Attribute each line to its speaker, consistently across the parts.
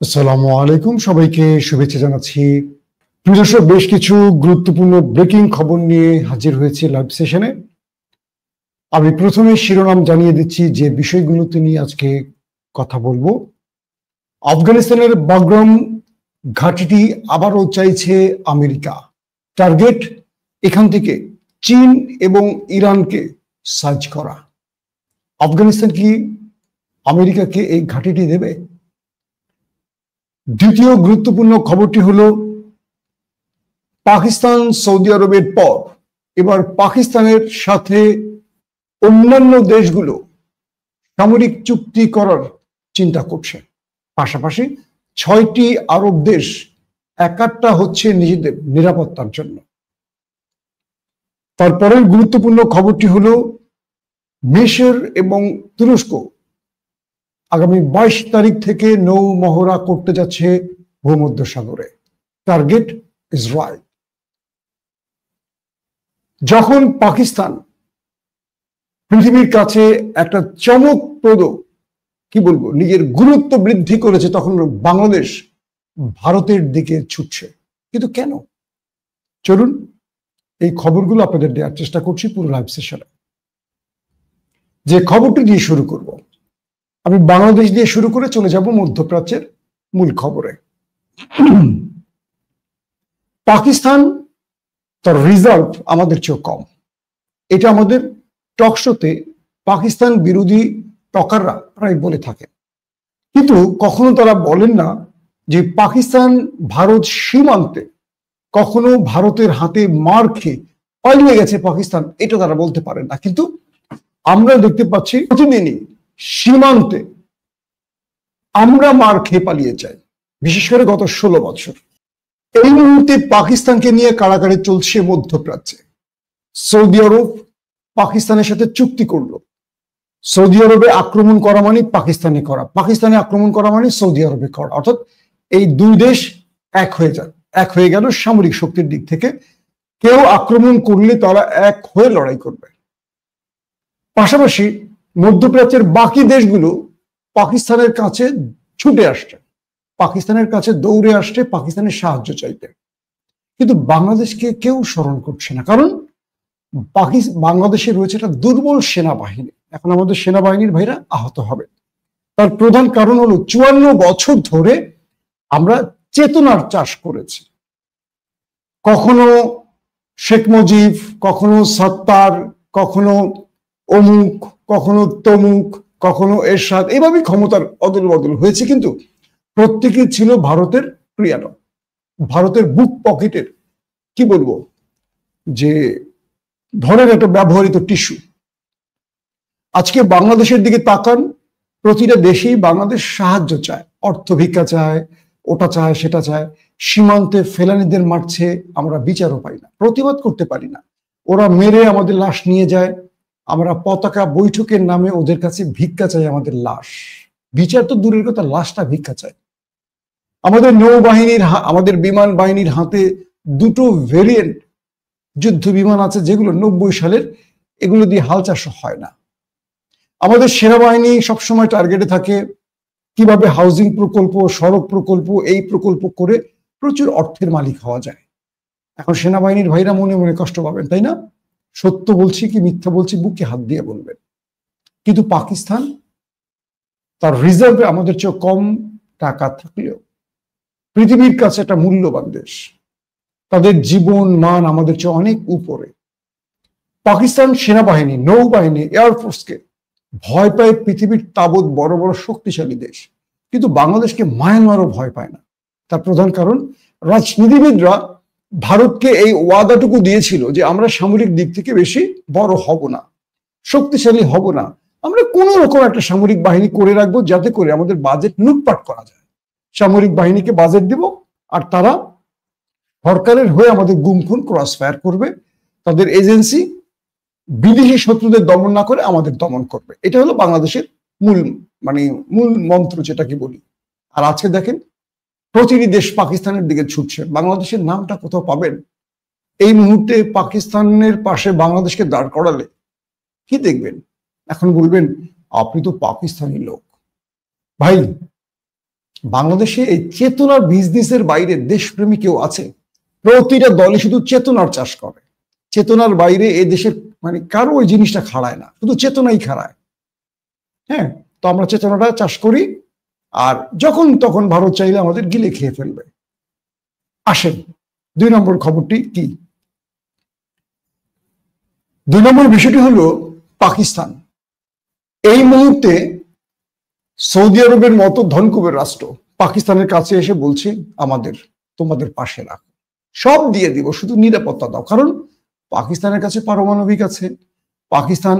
Speaker 1: আসসালামু আলাইকুম, সবাইকে শুভেচ্ছা জানাচ্ছি। প্রিয় দর্শক, বেশ কিছু গুরুত্বপূর্ণ ব্রেকিং খবর নিয়ে হাজির হয়েছে লাইভ সেশনে। আমি প্রথমে শিরোনাম জানিয়ে দিচ্ছি যে বিষয়গুলোতে নিয়ে আজকে কথা বলবো। আফগানিস্তানের বাগরাম ঘাঁটিটি আবারও চাইছে আমেরিকা। টার্গেট এখান থেকে চীন এবং ইরানকে সার্চ করা। আফগানিস্তান কি আমেরিকাকে এই ঘাঁটিটি দেবে? দ্বিতীয় গুরুত্বপূর্ণ খবরটি হলো পাকিস্তান সৌদি আরবের পর এবার পাকিস্তানের সাথে অন্যান্য দেশগুলো সামরিক চুক্তি করার চিন্তা করছে। পাশাপাশি 6টি আরব দেশ একাট্টা হচ্ছে নিজেদের নিরাপত্তার জন্য। তারপরের গুরুত্বপূর্ণ খবরটি হলো মিশর এবং তুরস্ক আগামী 22 তারিখ থেকে নৌ মহড়া করতে যাচ্ছে ভূমধ্যসাগরে। Target Israel. যখন পাকিস্তান পৃথিবীর কাছে একটা চমকপ্রদ নিজের গুরুত্ব বৃদ্ধি করেছে, তখন বাংলাদেশ ভারতের দিকে ছুটছে। কিন্তু কেন? চলুন এই খবরগুলো আপনাদের দেওয়ার চেষ্টা করছি পুরো লাইভ সেশনে। যে খবরটি দিয়ে শুরু করব, আমি বাংলাদেশ দিয়ে শুরু করে চলে যাব মধ্যপ্রাচ্যের মূল খবরে। পাকিস্তান তার রিজার্ভ আমাদের চেয়ে কম, এটা আমাদের টকশোতে পাকিস্তান বিরোধী টকাররা প্রায় বলে থাকে। কিন্তু কখনো তারা বলেন না যে পাকিস্তান ভারত সীমান্তে কখনো ভারতের হাতে মার খেয়ে পালিয়ে গেছে পাকিস্তান, এটা তারা বলতে পারেন না। কিন্তু আমরা দেখতে পাচ্ছি প্রতিদিনই সীমান্তে আমরা মার খেয়ে পালিয়ে যাই, বিশেষ করে গত 16 বছর। এই মুহূর্তে পাকিস্তানকে নিয়ে কাড়াকাড়ি চলছে মধ্যপ্রাচ্যে। সৌদি আরব পাকিস্তানের সাথে চুক্তি করলো। সৌদি আরবে আক্রমণ করা মানে পাকিস্তানে করা, পাকিস্তানে আক্রমণ করা মানে সৌদি আরবে করা, অর্থাৎ এই দুই দেশ এক হয়ে গেল সামরিক শক্তির দিক থেকে। কেউ আক্রমণ করলে তারা এক হয়ে লড়াই করবে। পাশাপাশি মধ্যপ্রাচ্যের বাকি দেশগুলো পাকিস্তানের কাছে ছুটে আসছে, পাকিস্তানের কাছে দৌড়ে আসছে পাকিস্তানের সাহায্য চাইতে। কিন্তু বাংলাদেশকে কেউ স্মরণ করছে না, কারণ বাংলাদেশে রয়েছে একটা দুর্বল সেনাবাহিনী। এখন আমাদের সেনাবাহিনীর ভাইরা আহত হবে। তার প্রধান কারণ হলো 54 বছর ধরে আমরা চেতনার চাষ করেছি। কখনো শেখ মুজিব, কখনো সত্তার, কখনো অমুক, কখনো তমুক, কখনো এরশাদ, এভাবে ক্ষমতার অদল বদল হয়েছে। কিন্তু প্রত্যেকে ছিল ভারতের প্রিয়ানো, ভারতের বুক পকেটের যে ধরেন একটা ব্যবহৃত টিস্যু। আজকে বাংলাদেশের দিকে তাকান, প্রতিটা দেশেই বাংলাদেশ সাহায্য চায়, অর্থ ভিক্ষা চায়, ওটা চায় সেটা চায়। সীমান্তে ফেলানিদের মারছে, আমরা বিচারও পাই না, প্রতিবাদ করতে পারি না। ওরা মেরে আমাদের লাশ নিয়ে যায়, আমরা পতাকা বৈঠকের নামে ওদের কাছে ভিক্ষা চাই আমাদের লাশ। বিচার তো দূরের কথা, লাশটা ভিক্ষা চাই। আমাদের নৌবাহিনীর আমাদের বিমান বাহিনীর হাতে 2টো ভেরিয়েন্ট যুদ্ধ বিমান আছে, যেগুলো 90 সালের, এগুলো দিয়ে হাল চাষ হয় না। আমাদের সেনাবাহিনী সবসময় টার্গেটে থাকে কিভাবে হাউজিং প্রকল্প, সড়ক প্রকল্প, এই প্রকল্প করে প্রচুর অর্থের মালিক হওয়া যায়। এখন সেনাবাহিনীর ভাইরা মনে মনে কষ্ট পাবেন, তাই না? সত্য বলছি কি মিথ্যা বলছি বুকে হাত দিয়ে বলবেন। কিন্তু পাকিস্তান তার রিজার্ভে আমাদের চেয়ে কম টাকা থাকলেও পৃথিবীর কাছে একটা মূল্যবান দেশ। তাদের জীবন মান আমাদের চেয়ে অনেক উপরে। পাকিস্তান সেনাবাহিনী, নৌবাহিনী, এয়ারফোর্সকে ভয় পায় পৃথিবীর তাবৎ বড় বড় শক্তিশালী দেশ, কিন্তু বাংলাদেশকে মায়ানমারও ভয় পায় না। তার প্রধান কারণ রাজনীতিবিদরা ভারতকে এই ওয়াদাটুকু দিয়েছিল যে আমরা সামরিক দিক থেকে বেশি বড় হব না, শক্তিশালী হব না, আমরা কোন রকম একটা সামরিক বাহিনী করে রাখবো যাতে করে আমাদের বাজেট লুটপাট করা যায়। সামরিক বাহিনীকে বাজেট দিব আর তারা সরকারের হয়ে আমাদের গুমখুন ক্রস ফায়ার করবে। তাদের এজেন্সি বিদেশি শত্রুদের দমন না করে আমাদের দমন করবে। এটা হলো বাংলাদেশের মূল মন্ত্র, যেটাকে বলি। আর আজকে দেখেন প্রতিটি দেশ পাকিস্তানের দিকে ছুটছে। বাংলাদেশের নামটা কোথাও পাবেন? এই মুহূর্তে পাকিস্তানের পাশে বাংলাদেশকে দাঁড় করালে কি দেখবেন? এখন বলবেন আপনি তো পাকিস্তানি লোক। ভাই, বাংলাদেশে এই চেতনার বিজনেসের বাইরে দেশপ্রেমী কেউ আছে? প্রতিটা দলই শুধু চেতনার চাষ করে, চেতনার বাইরে এই দেশের মানে কারো ওই জিনিসটা খাড়ায় না, শুধু চেতনাই খাড়ায়। হ্যাঁ, তো আমরা চেতনাটা চাষ করি, আর যখন তখন ভারত চাইলে আমাদের গিলে খেয়ে ফেলবে। আসেন 2 নম্বর খবরটি কি। 2 নম্বর বিষয়টি হলো পাকিস্তান। এই মুহূর্তে সৌদি আরবের মতো ধনকুবের রাষ্ট্র পাকিস্তানের কাছে এসে বলছে তোমাদের পাশে রাখো, সব দিয়ে দিব, শুধু নিরাপত্তা দাও। কারণ পাকিস্তানের কাছে পারমাণবিক আছে। পাকিস্তান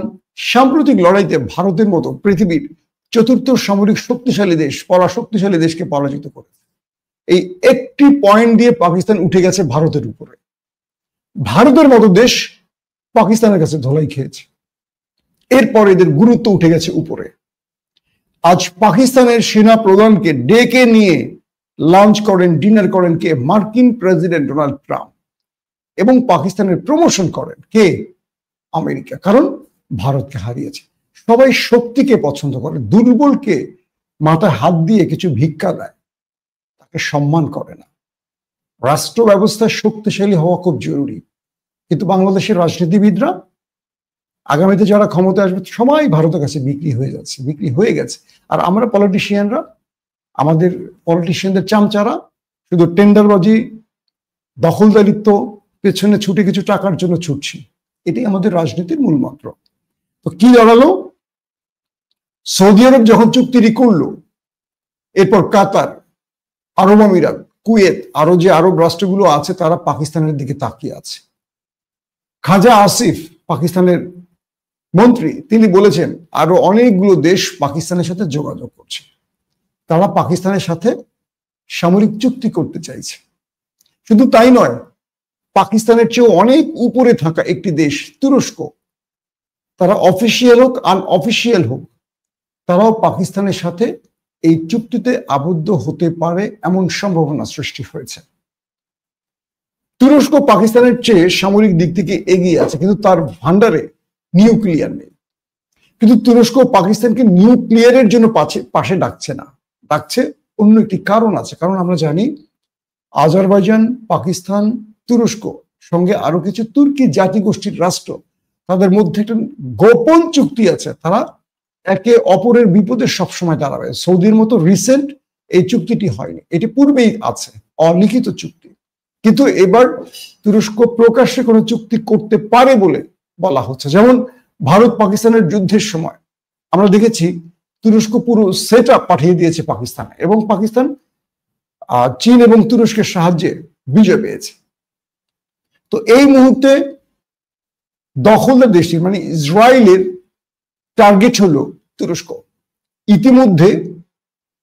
Speaker 1: সাম্প্রতিক লড়াইতে ভারতের মতো পৃথিবীর 4র্থ সামরিক শক্তিশালী দেশ, পরাশক্তিশালী দেশকে পরাজিত করেছে। এই একটি পয়েন্ট দিয়ে পাকিস্তান উঠে গেছে ভারতের উপরে। ভারতের মতো দেশ পাকিস্তানের কাছে ধোলাই খেয়েছে, এরপর এদের গুরুত্ব উঠে গেছে উপরে। আজ পাকিস্তানের সেনা প্রধানকে ডেকে নিয়ে লাঞ্চ করেন, ডিনার করেন কে? মার্কিন প্রেসিডেন্ট ডোনাল্ড ট্রাম্প। এবং পাকিস্তানের প্রমোশন করেন কে? আমেরিকা। কারণ ভারতকে হারিয়েছে। সবাই শক্তিকে পছন্দ করে, দুর্বলকে মাথায় হাত দিয়ে কিছু ভিক্ষা দেয়, তাকে সম্মান করে না। রাষ্ট্র ব্যবস্থায় শক্তিশালী হওয়া খুব জরুরি, কিন্তু বাংলাদেশের রাজনীতিবিদরা আগামীতে যারা ক্ষমতা আসবে সবাই ভারতের কাছে বিক্রি হয়ে গেছে। আর আমরা আমাদের পলিটিশিয়ানদের চামচারা শুধু টেন্ডারবাজি, দখলদারিত্ব পেছনে ছুটে কিছু টাকার জন্য ছুটছি। এটাই আমাদের রাজনীতির মূল মন্ত্র। তো কি দাঁড়ালো? সৌদি আরব যখন চুক্তিটি করলো, এরপর কাতার, আরব আমিরাত, কুয়েত, আরো যে আরব রাষ্ট্রগুলো আছে তারা পাকিস্তানের দিকে তাকিয়ে আছে। খাজা আসিফ পাকিস্তানের মন্ত্রী, তিনি বলেছেন আরো অনেকগুলো দেশ পাকিস্তানের সাথে যোগাযোগ করছে, তারা পাকিস্তানের সাথে সামরিক চুক্তি করতে চাইছে। শুধু তাই নয়, পাকিস্তানের চেয়েও অনেক উপরে থাকা একটি দেশ তুরস্ক, তারা অফিসিয়াল হোক আনঅফিসিয়াল হোক, তারাও পাকিস্তানের সাথে এই চুক্তিতে আবদ্ধ হতে পারে এমন সম্ভাবনা সৃষ্টি হয়েছে। তুরস্ক পাকিস্তানের চেয়ে সামরিক দিক থেকে এগিয়ে আছে, কিন্তু তার ভান্ডারে নিউক্লিয়ার নেই। কিন্তু তুরস্ক পাকিস্তানকে নিউক্লিয়ারের জন্য পাশে ডাকছে না, ডাকছে অন্য একটি কারণ আছে। কারণ আমরা জানি আজারবাইজান, পাকিস্তান, তুরস্ক সঙ্গে আরো কিছু তুর্কি জাতিগোষ্ঠীর রাষ্ট্র, তাদের মধ্যে একটা গোপন চুক্তি আছে, তারা একে অপরের বিপদে সবসময় দাঁড়াবে। সৌদির মতো রিসেন্ট এই চুক্তিটি হয়নি, এটি পূর্বেই আছে, অলিখিত চুক্তি। কিন্তু এবার তুরস্ক প্রকাশ্যে কোনো চুক্তি করতে পারে বলে বলা হচ্ছে। যেমন ভারত পাকিস্তানের যুদ্ধের সময় আমরা দেখেছি তুরস্ক পুরো সেট আপ পাঠিয়ে দিয়েছে পাকিস্তানে, এবং পাকিস্তান চীন এবং তুরস্কের সাহায্যে বিজয় পেয়েছে। তো এই মুহূর্তে দখলদার দেশটি মানে ইসরায়েলের টার্গেট হলো তুরস্ক। ইতিমধ্যে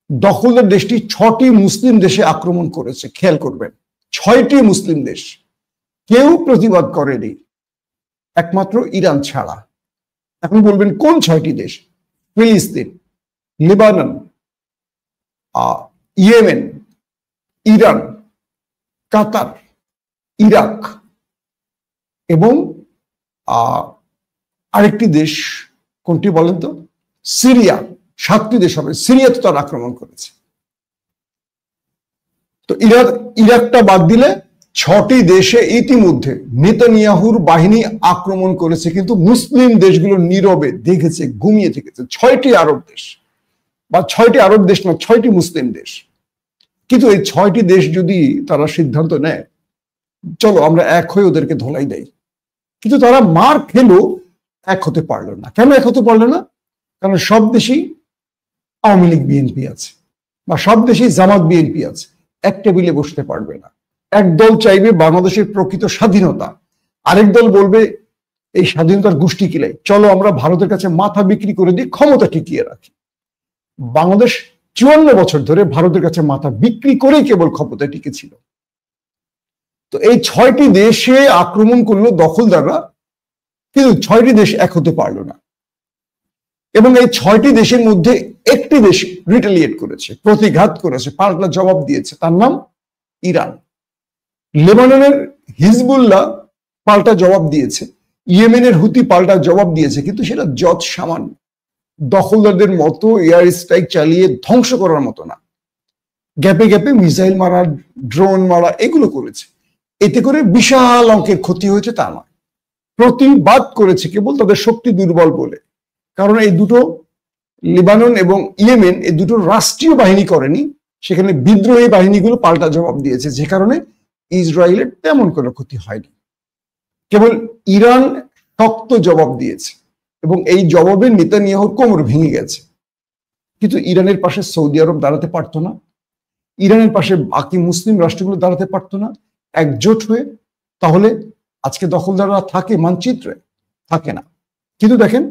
Speaker 1: দখলদার দেশটি 6টি মুসলিম দেশে আক্রমণ করেছে। খেয়াল করবেন, 6টি মুসলিম দেশ, কেউ প্রতিবাদ করেনি একমাত্র ইরান ছাড়া। এখন বলবেন কোন 6টি দেশ? ফিলিস্তিন, লেবানন, ইয়েমেন, ইরান, কাতার, ইরাক এবং আরেকটি দেশ কোনটি বলেন তো? সিরিয়া। 7টি দেশ হবে। সিরিয়া তো তার আক্রমণ করেছে। তো ইরাকটা বাদ দিলে 6টি দেশে ইতিমধ্যে নেতানিয়াহুর বাহিনী আক্রমণ করেছে, কিন্তু মুসলিম দেশগুলো নীরবে দেখেছে, ঘুমিয়ে থেকেছে। 6টি আরব দেশ, বা 6টি আরব দেশ না, 6টি মুসলিম দেশ। কিন্তু এই 6টি দেশ যদি তারা সিদ্ধান্ত নেয় চলো আমরা এক হয়ে ওদেরকে ধোলাই দেয়, কিন্তু তারা মার খেলো, এক হতে পারলো না। কেন এক হতে পারলো না? কারণ সব দেশেই আওয়ামী লীগ বিএনপি আছে, বা সব দেশেই জামাত বিএনপি আছে, এক টেবিলে বসতে পারবে না। এক দল চাইবে বাংলাদেশের প্রকৃত স্বাধীনতা, আরেক দল বলবে এই স্বাধীনতার গোষ্ঠী কিলাই, চলো আমরা ভারতের কাছে মাথা বিক্রি করে দিয়ে ক্ষমতা টিকিয়ে রাখি। বাংলাদেশ 54 বছর ধরে ভারতের কাছে মাথা বিক্রি করেই কেবল ক্ষমতায় টিকেছিল। তো এই 6টি দেশে আক্রমণ করলো দখলদাররা, কিন্তু 6টি দেশ এক হতে পারলো না। এবং এই 6টি দেশের মধ্যে একটি দেশ রিটেলিয়েট করেছে, প্রতিঘাত করেছে, পাল্টা জবাব দিয়েছে, তার নাম ইরান। লেবাননের হিজবুল্লাহ পাল্টা জবাব দিয়েছে, ইয়েমেনের হুতি পাল্টা জবাব দিয়েছে, কিন্তু সেটা যৎ সামান্য, দখলদারদের মতো এয়ার স্ট্রাইক চালিয়ে ধ্বংস করার মতো না। গ্যাপে গ্যাপে মিসাইল মারা, ড্রোন মারা, এগুলো করেছে। এতে করে বিশাল অঙ্কের ক্ষতি হয়েছে তা নয়, প্রতিবাদ করেছে কেবল তাদের শক্তি দুর্বল বলে। কারণ এই দুটো, লেবানন এবং ইয়েমেন, এই দুটো রাষ্ট্রীয় বাহিনী করেনি, সেখানে বিদ্রোহী বাহিনীগুলো পাল্টা জবাব দিয়েছে, যে কারণে ইসরায়েলের তেমন কোনো ক্ষতি হয়নি। কেবল ইরান শক্ত জবাব দিয়েছে এবং এই জবাবে নেতানিয়াহুর কোমর ভেঙে গেছে। কিন্তু ইরানের পাশে সৌদি আরব দাঁড়াতে পারতো না, ইরানের পাশে বাকি মুসলিম রাষ্ট্রগুলো দাঁড়াতে পারতো না একজোট হয়ে। তাহলে আজকে দখলদাররা থাকে মানচিত্রে? থাকে না। কিন্তু দেখেন,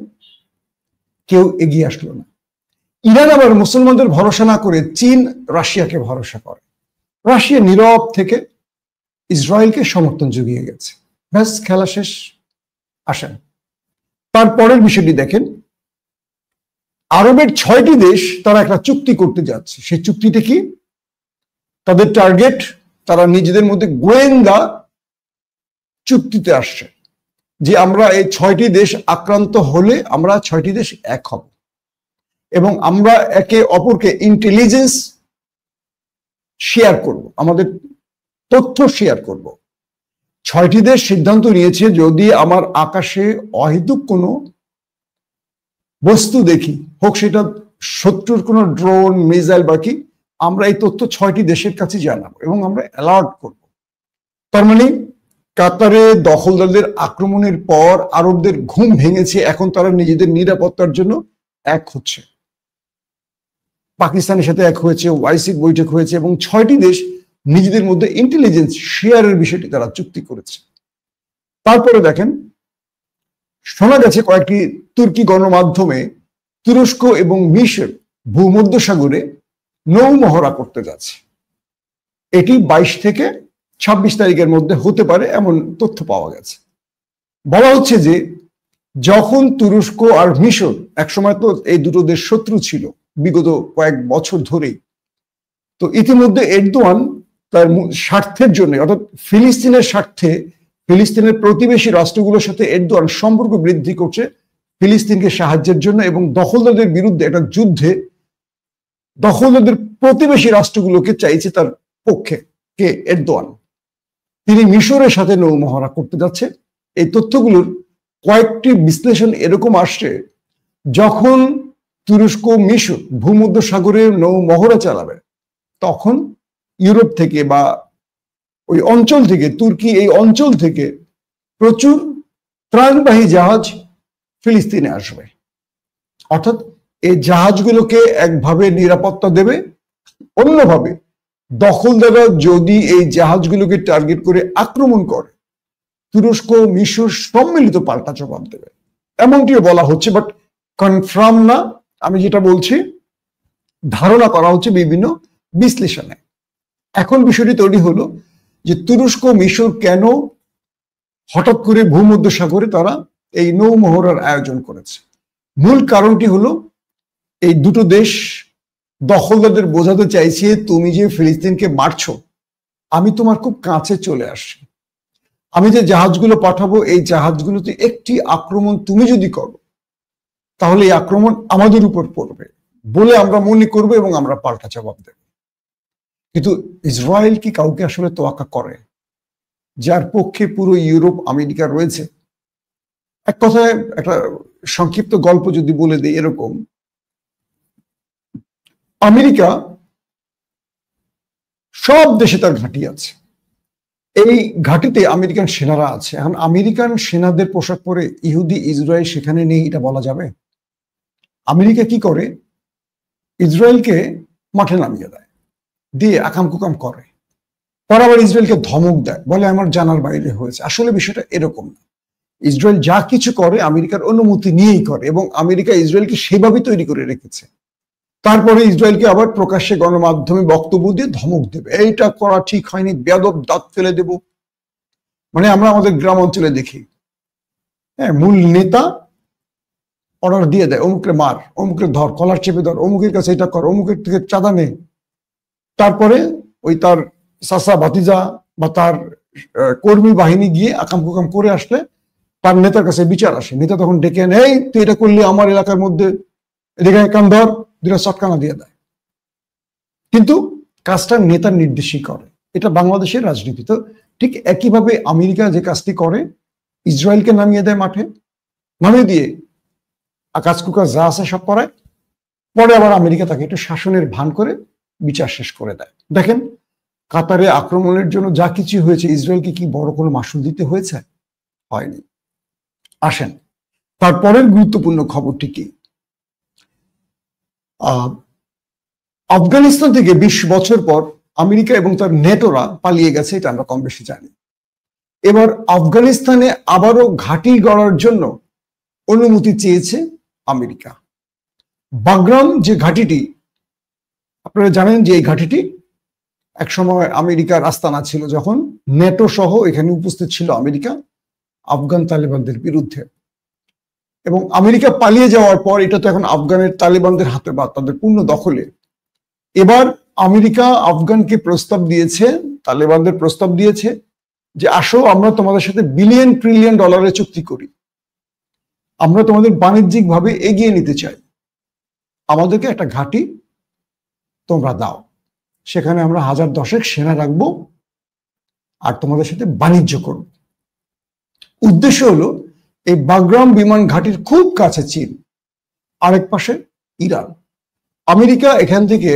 Speaker 1: কেউ এগিয়ে আসলো না। ইরান আবার মুসলমানদের ভরসা না করে চীন, রাশিয়াকে ভরসা করে। রাশিয়া নীরব থেকে ইসরায়েলকে সমর্থন জুগিয়ে গেছে। ব্যাস, খেলা শেষ। আসেন তারপরের বিষয়টি দেখেন। আরবের 6টি দেশ তারা একটা চুক্তি করতে যাচ্ছে। সেই চুক্তিটা কি? তাদের টার্গেট, তারা নিজেদের মধ্যে গোয়েন্দা চুক্তিতে আসছে যে আমরা এই 6টি দেশ আক্রান্ত হলে আমরা 6টি দেশ এক হব এবং আমরা একে অপরকে ইন্টেলিজেন্স শেয়ার করব, আমাদের তথ্য শেয়ার করব। 6টি দেশ সিদ্ধান্ত নিয়েছে, যদি আমার আকাশে অহেতুক কোনো বস্তু দেখি, হোক সেটা শত্রুর কোনো ড্রোন, মিসাইল বা কি, আমরা এই তথ্য 6টি দেশের কাছে জানাবো এবং আমরা অ্যালার্ট করব। তার মানে কাতারে দখলদারদের আক্রমণের পর আরবদের ঘুম ভেঙেছে, এখন তারা নিজেদের নিরাপত্তার জন্য এক হচ্ছে। পাকিস্তানের সাথে এক হয়েছে, ওয়াইসির বৈঠক হয়েছে এবং 6টি দেশ নিজেদের মধ্যে ইন্টেলিজেন্স শেয়ারের বিষয়টি তারা চুক্তি করেছে। তারপরে দেখেন, শোনা গেছে কয়েকটি তুর্কি গণমাধ্যমে তুরস্ক এবং মিশর ভূমধ্যসাগরে নৌ মহড়া করতে যাচ্ছে। এটি 22 থেকে 26 তারিখের মধ্যে হতে পারে, এমন তথ্য পাওয়া গেছে। বলা হচ্ছে যে যখন তুরস্ক আর মিশর, একসময় তো এই দুটো দেশ শত্রু ছিল বিগত কয়েক বছর ধরেই, তো ইতিমধ্যে এরদোয়ান তার স্বার্থের জন্য, অর্থাৎ ফিলিস্তিনের স্বার্থে, ফিলিস্তিনের প্রতিবেশী রাষ্ট্রগুলোর সাথে এরদোয়ান সম্পর্ক বৃদ্ধি করছে ফিলিস্তিনকে সাহায্যের জন্য এবং দখলদারদের বিরুদ্ধে একটা যুদ্ধে দখলদারদের প্রতিবেশী রাষ্ট্রগুলোকে চাইছে তার পক্ষে। কে? এরদোয়ান। তিনি মিশরের সাথে নৌ মহড়া করতে যাচ্ছে। এই তথ্যগুলোর কয়েকটি বিশ্লেষণ এরকম আসছে, যখন তুরস্ক, মিশর ভূমধ্যসাগরে নৌ মহড়া চালাবে, তখন ইউরোপ থেকে বা ওই অঞ্চল থেকে, তুর্কি এই অঞ্চল থেকে প্রচুর ত্রাণবাহী জাহাজ ফিলিস্তিনে আসবে। অর্থাৎ এই জাহাজগুলোকে একভাবে নিরাপত্তা দেবে, অন্যভাবে দখলদাররা যদি এই জাহাজগুলোকে টার্গেট করে আক্রমণ করে, তুরস্ক, মিশর সম্মিলিত পাল্টা জবাব দেবে, এমনটিও বলা হচ্ছে। বাট কনফার্ম না, আমি যেটা বলছি ধারণা করা হচ্ছে বিভিন্ন বিশ্লেষণে। এখন বিষয়টি তৈরি হলো যে তুরস্ক, মিশর কেন হঠাৎ করে ভূমধ্যসাগরে তারা এই নৌ মহড়ার আয়োজন করেছে। মূল কারণটি হলো এই দুটো দেশ দখলদারদের বোঝাতে চাইছে, তুমি যে ফিলিস্তিনকে মারছো, আমি তোমার খুব কাছে চলে আসছি। আমি যে জাহাজগুলো পাঠাবো, এই জাহাজগুলোতে একটি আক্রমণ তুমি যদি করো, তাহলে এই আক্রমণ আমাদের উপর পড়বে বলে আমরা মনে করবো এবং আমরা পাল্টা জবাব দেব। কিন্তু ইসরায়েল কি কাউকে আসলে তোয়াক্কা করে, যার পক্ষে পুরো ইউরোপ, আমেরিকা রয়েছে? এক কথায় একটা সংক্ষিপ্ত গল্প যদি বলে দিই, এরকম, আমেরিকা সব দেশে তার ঘাঁটি আছে, এই ঘাঁটিতে আমেরিকান সেনারা আছে। এখন আমেরিকান সেনাদের পোশাক পরে ইহুদি ইসরায়েল সেখানে নেই, এটা বলা যাবে? আমেরিকা কি করে, ইসরায়েলকে মাঠে নামিয়ে দেয়, দিয়ে আকাম কুকাম করে, পর আবার ইসরায়েলকে ধমক দেয়, বলে আমার জানার বাইরে হয়েছে। আসলে বিষয়টা এরকম না। ইসরায়েল যা কিছু করে আমেরিকার অনুমতি নিয়েই করে এবং আমেরিকা ইসরায়েলকে সেভাবে তৈরি করে রেখেছে। তারপরে ইসরায়েলকে আবার প্রকাশ্যে গণমাধ্যমে বক্তব্য দিয়ে ধমক দেবে, এইটা করা ঠিক হয়নি, বেয়াদব, দাঁত ফেলে দেব। মানে আমরা আমাদের গ্রাম অঞ্চলে দেখি, হ্যাঁ, মূল নেতা অর্ডার দিয়ে দেয়, অমুকরে মার, অমুকরে ধর, কলার চেপে ধর, অমুকের কাছে এটা কর, অমুকের থেকে চাঁদা নে। তারপরে ওই তার চাচা, ভাতিজা বা তার কর্মী বাহিনী গিয়ে আকাম কুকাম করে আসলে তার নেতার কাছে বিচার আসে। নেতা তখন ডেকে আনে, এই তুই এটা করলি আমার এলাকার মধ্যে, এদিকে কান ধর, দুটা চটকানা দিয়ে দেয়। কিন্তু কাজটা নেতার নির্দেশই করে। এটা বাংলাদেশের রাজনীতি। তো ঠিক একইভাবে আমেরিকা যে কাজটি করে, ইসরায়েলকে নামিয়ে দেয় মাঠে, নামিয়ে দিয়ে আকাশ কুকাশ যা আছে সব করায়, পরে আবার আমেরিকা তাকে একটু শাসনের ভান করে বিচার শেষ করে দেয়। দেখেন, কাতারে আক্রমণের জন্য যা কিছু হয়েছে, ইসরায়েলকে কি বড় কোনো মাসুল দিতে হয়েছে? হয়নি। আসেন তারপরের গুরুত্বপূর্ণ খবরটি কি। আফগানিস্তান থেকে 20 বছর পর আমেরিকা এবং তার নেটোরা পালিয়ে গেছে, এটা আমরা কম বেশি জানি। এবার আফগানিস্তানে আবারও ঘাঁটি গড়ার জন্য অনুমতি চেয়েছে আমেরিকা। বাগরাম যে ঘাঁটিটি, আপনারা জানেন যে এই ঘাঁটিটি একসময় আমেরিকার আস্তানা ছিল, যখন নেটো সহ এখানে উপস্থিত ছিল আমেরিকা আফগান তালেবানদের বিরুদ্ধে। এবং আমেরিকা পালিয়ে যাওয়ার পর এটা তো এখন আফগানের তালেবানদের হাতে বা তাদের পূর্ণ দখলে। এবার আমেরিকা আফগানকে প্রস্তাব দিয়েছে, তালেবানদের প্রস্তাব দিয়েছে যে আসো, আমরা তোমাদের সাথে বিলিয়ন ট্রিলিয়ন ডলারের চুক্তি করি, আমরা তোমাদের বাণিজ্যিকভাবে এগিয়ে নিতে চাই, আমাদেরকে একটা ঘাঁটি তোমরা দাও, সেখানে আমরা 1010 সেনা রাখবো আর তোমাদের সাথে বাণিজ্য করব। উদ্দেশ্য হলো এই বাগরাম বিমান ঘাঁটির খুব কাছে চীন, আরেক পাশে ইরান। আমেরিকা এখান থেকে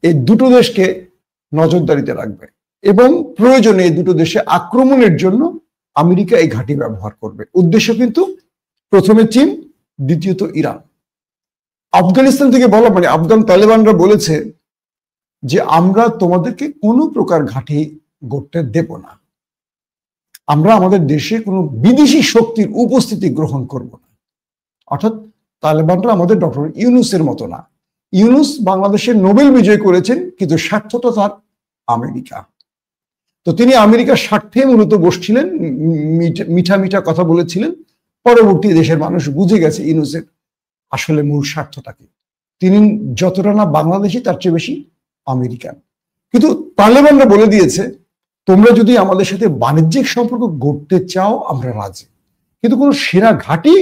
Speaker 1: এই দুটো দেশকে নজরদারিতে রাখবে এবং প্রয়োজনে এই দুটো দেশে আক্রমণের জন্য আমেরিকা এই ঘাঁটি ব্যবহার করবে। উদ্দেশ্য কিন্তু প্রথমে চীন, দ্বিতীয়ত ইরান। আফগানিস্তান থেকে বলা মানে আফগান তালেবানরা বলেছে যে আমরা তোমাদেরকে কোনো প্রকার ঘাঁটি গড়তে দেব না, আমরা আমাদের দেশে কোনো বিদেশি শক্তির উপস্থিতি গ্রহণ করব না। অর্থাৎ তালেবানরা আমাদের ডক্টর ইউনূসের মতো না। ইউনূস বাংলাদেশের নোবেল বিজয় করেছেন, কিন্তু স্বার্থটা তার আমেরিকা। তো তিনি আমেরিকার স্বার্থে মূলত বসছিলেন, মিঠা মিঠা কথা বলেছিলেন। পরবর্তী দেশের মানুষ বুঝে গেছে ইউনূসের আসলে মূল স্বার্থটা কি। তিনি যতটা না বাংলাদেশি, তার চেয়ে বেশি আমেরিকান। কিন্তু তালেবানরা বলে দিয়েছে, তোমরা যদি আমাদের সাথে বাণিজ্যিক সম্পর্ক গড়তে চাও আমরা রাজি, কিন্তু কোনো সেনা ঘাঁটি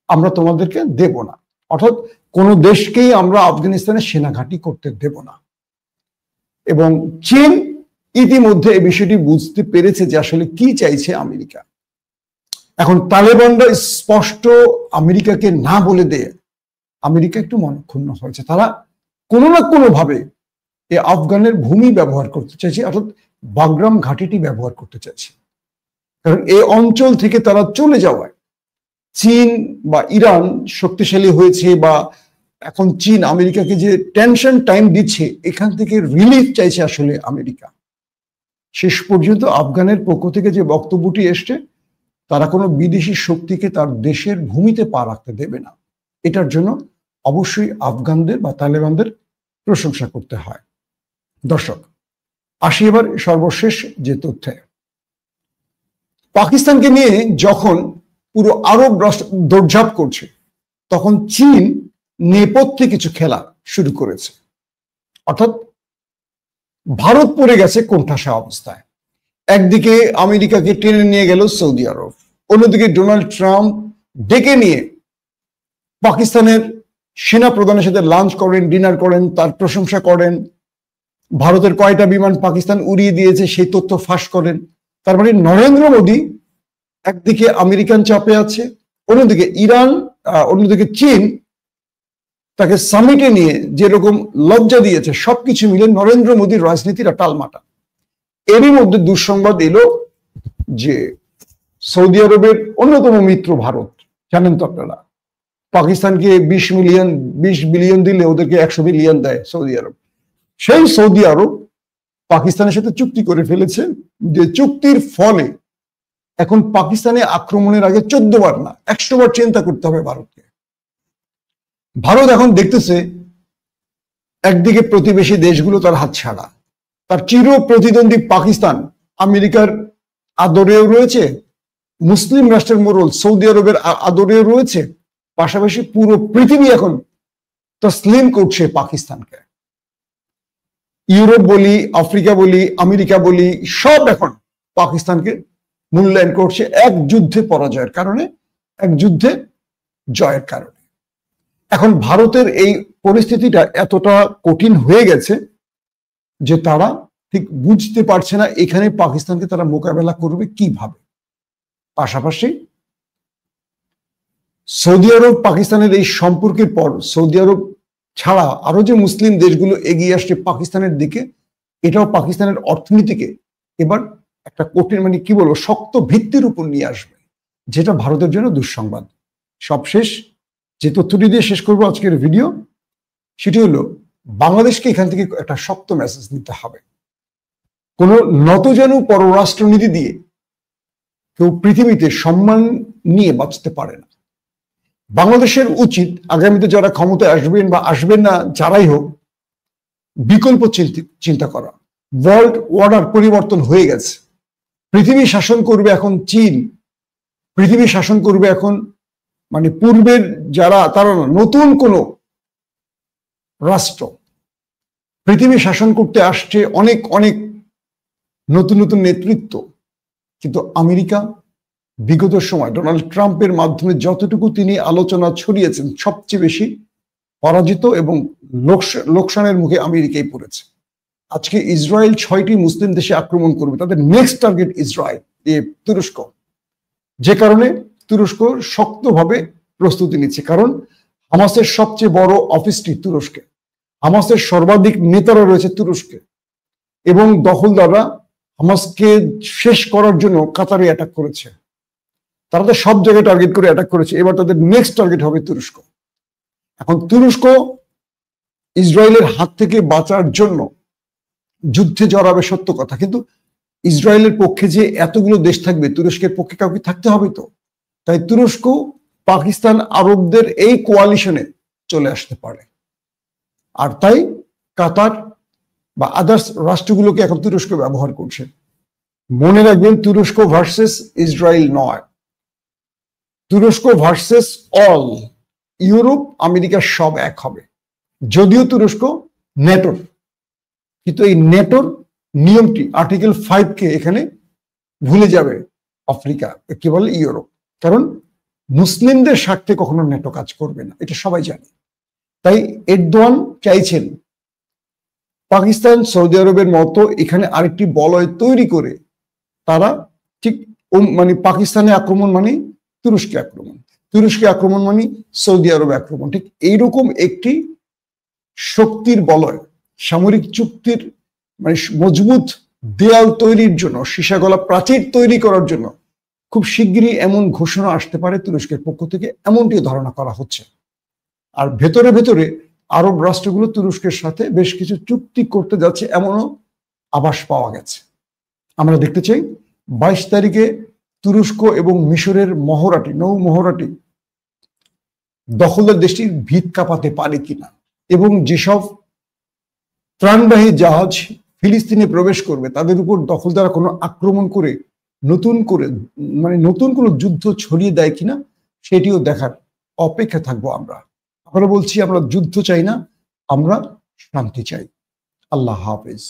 Speaker 1: আমরা তোমাদেরকে দেব না। অর্থাৎ কোনো দেশকেই আমরা আফগানিস্তানে সেনা ঘাঁটি করতে দেব না। এবং চীন ইতিমধ্যে এই বিষয়টি বুঝতে পেরেছে যে আসলে কি চাইছে আমেরিকা। এখন তালেবানরা স্পষ্ট আমেরিকাকে না বলে দেয়, আমেরিকা একটু মনক্ষুণ্ণ হয়েছে। তারা কোনো না কোনো ভাবে এই আফগানের ভূমি ব্যবহার করতে চাইছে, অর্থাৎ বাগরাম ঘাঁটিটি ব্যবহার করতে চাইছে। কারণ এই অঞ্চল থেকে তারা চলে যাওয়ায় চীন বা ইরান শক্তিশালী হয়েছে, বা এখন চীন আমেরিকাকে যে টেনশন টাইম দিচ্ছে, এখান থেকে রিলিফ চাইছে আসলে আমেরিকা। শেষ পর্যন্ত আফগানের পক্ষ থেকে যে বক্তব্যটি এসছে, তারা কোনো বিদেশি শক্তিকে তার দেশের ভূমিতে পা রাখতে দেবে না। এটার জন্য অবশ্যই আফগানদের বা তালেবানদের প্রশংসা করতে হয়। দর্শক, আসি এবার সর্বশেষ যে তথ্যে। পাকিস্তানকে নিয়ে যখন পুরো আরব রাষ্ট্র দৌড়ঝাঁপ করছে, তখন চীন নেপথ্যে কিছু খেলা শুরু করেছে। অর্থাৎ ভারত পড়ে গেছে কোণঠাসা অবস্থায়। একদিকে আমেরিকাকে টেনে নিয়ে গেল সৌদি আরব, অন্যদিকে ডোনাল্ড ট্রাম্প ডেকে নিয়ে পাকিস্তানের সেনা প্রধানের সাথে লাঞ্চ করেন, ডিনার করেন, তার প্রশংসা করেন। ভারতের কয়টা বিমান পাকিস্তান উড়িয়ে দিয়েছে সেই তথ্য ফাঁস করেন। তার মানে নরেন্দ্র মোদী একদিকে আমেরিকান চাপে আছে, অন্যদিকে ইরান, অন্যদিকে চীন তাকে সামিটে নিয়ে যেরকম লজ্জা দিয়েছে, সবকিছু মিলে নরেন্দ্র মোদীর রাজনীতির টালমাটা। এরই মধ্যে দুঃসংবাদ এলো যে সৌদি আরবের অন্যতম মিত্র ভারত, জানেন তো আপনারা, পাকিস্তানকে 20 বিলিয়ন দিলে ওদেরকে 100 বিলিয়ন দেয় সৌদি আরব। সেই সৌদি আরব পাকিস্তানের সাথে চুক্তি করে ফেলেছে, যে চুক্তির ফলে এখন পাকিস্তানে আক্রমণের আগে 14 বার না 100 বার চিন্তা করতে হবে ভারতকে। ভারত এখন দেখতেছে একদিকে প্রতিবেশী দেশগুলো তার হাত ছাড়া, তার চির প্রতিদ্বন্দ্বী পাকিস্তান আমেরিকার আদরেও রয়েছে, মুসলিম রাষ্ট্রের মোড়ল সৌদি আরবের আদরেও রয়েছে, পাশাপাশি পুরো পৃথিবী এখন তসলিম করছে পাকিস্তানকে। ইউরোপ বলি, আফ্রিকা বলি, আমেরিকা বলি, সব এখন পাকিস্তানকে মূল্যায়ন করছে এক যুদ্ধে পরাজয়ের কারণে, এক যুদ্ধে জয়ের কারণে। এখন ভারতের এই পরিস্থিতিটা এতটা কঠিন হয়ে গেছে যে তারা ঠিক বুঝতে পারছে না এখানে পাকিস্তানকে তারা মোকাবেলা করবে কিভাবে। পাশাপাশি সৌদি আরব পাকিস্তানের এই সম্পর্কের পর সৌদি আরব ছাড়া আরো যে মুসলিম দেশগুলো এগিয়ে আসছে পাকিস্তানের দিকে, এটাও পাকিস্তানের অর্থনীতিকে এবার একটা কঠিন কি বলবো শক্ত ভিত্তির উপর নিয়ে আসবে, যেটা ভারতের জন্য দুঃসংবাদ। সবশেষ যে তথ্যটি দিয়ে শেষ করবো আজকের ভিডিও, সেটি হলো বাংলাদেশকে এখান থেকে একটা শক্ত মেসেজ দিতে হবে। কোন নতজানু পররাষ্ট্রনীতি দিয়ে কেউ পৃথিবীতে সম্মান নিয়ে বাঁচতে পারে না। বাংলাদেশের উচিত আগামীতে যারা ক্ষমতায় আসবেন বা আসবেন না যারাই হোক, বিকল্প চিন্তা করা। ওয়ার্ল্ড অর্ডার পরিবর্তন হয়ে গেছে। পৃথিবী শাসন করবে এখন চীন, পৃথিবী শাসন করবে এখন পূর্বের যারা তারা নতুন কোন রাষ্ট্র পৃথিবী শাসন করতে আসছে, অনেক অনেক নতুন নতুন নেতৃত্ব। কিন্তু আমেরিকা বিগত সময় ডোনাল্ড ট্রাম্পের মাধ্যমে যতটুকু তিনি আলোচনা ছড়িয়েছেন, সবচেয়ে বেশি পরাজিত এবং লোকসানের মুখে আমেরিকাই পড়েছে। আজকে ইসরায়েল 6টি মুসলিম দেশে আক্রমণ করবে, তাদের নেক্সট টার্গেট ইসরায়েল, তুরস্ক। যে কারণে তুরস্ক শক্তভাবে প্রস্তুতি নিচ্ছে, কারণ হামাসের সবচেয়ে বড় অফিসটি তুরস্কে, হামাসের সর্বাধিক নেতারা রয়েছে তুরস্কে, এবং দখলদাররা হামাসকে শেষ করার জন্য কাতারে অ্যাটাক করেছে। তারা তো সব জায়গায় টার্গেট করে অ্যাটাক করেছে, এবার তাদের নেক্সট টার্গেট হবে তুরস্ক। এখন তুরস্ক ইসরায়েলের হাত থেকে বাঁচার জন্য যুদ্ধে জড়াবে সত্য কথা, কিন্তু ইসরায়েলের পক্ষে যে এতগুলো দেশ থাকবে, তুরস্কের পক্ষে কাউকে থাকতে হবে তো। তাই তুরস্ক পাকিস্তান আরবদের এই কোয়ালিশনে চলে আসতে পারে, আর তাই কাতার বা আদার্স রাষ্ট্রগুলোকে এখন তুরস্ক ব্যবহার করছে। মনে রাখবেন, তুরস্ক ভার্সেস ইসরায়েল নয়, তুরস্ক ভার্সেস অল। ইউরোপ আমেরিকা সব এক হবে। যদিও তুরস্ক নেটোর, কিন্তু এই নেটোর নিয়মটি আর্টিকেল 5 এখানে ভুলে যাবে আফ্রিকা, কি বলে ইউরোপ, কারণ মুসলিমদের স্বার্থে কখনো নেটো কাজ করবে না, এটা সবাই জানে। তাই এরদোয়ান চাইছেন পাকিস্তান সৌদি আরবের মতো এখানে আরেকটি বলয় তৈরি করে তারা ঠিক পাকিস্তানে আক্রমণ তুরস্কে আক্রমণ, তুরস্কে আক্রমণ সৌদি আরবে আক্রমণ, ঠিক এইরকম একটি শক্তির বলয়, সামরিক চুক্তির মজবুত দেয়াল তৈরির জন্য, সীসাগলা প্রাচীর তৈরি করার জন্য খুব শিগগিরই এমন ঘোষণা আসতে পারে তুরস্কের পক্ষ থেকে, এমনটি ধারণা করা হচ্ছে। আর ভেতরে ভেতরে আরব রাষ্ট্রগুলো তুরস্কের সাথে বেশ কিছু চুক্তি করতে যাচ্ছে, এমনও আভাস পাওয়া গেছে। আমরা দেখতে চাই 22 তারিখে তুরস্ক এবং মিশরের মহড়াটি, নৌ মহড়াটি দখলদার দেশটির ভিত কাঁপাতে পারে কিনা, এবং যেসব ত্রাণবাহী জাহাজ ফিলিস্তিনে প্রবেশ করবে তাদের উপর দখলদাররা কোনো আক্রমণ করে নতুন কোনো যুদ্ধ ছড়িয়ে দেয় কিনা, সেটিও দেখার অপেক্ষা থাকবো আমরা। আমরা বলছি, আমরা যুদ্ধ চাই না, আমরা শান্তি চাই। আল্লাহ হাফেজ।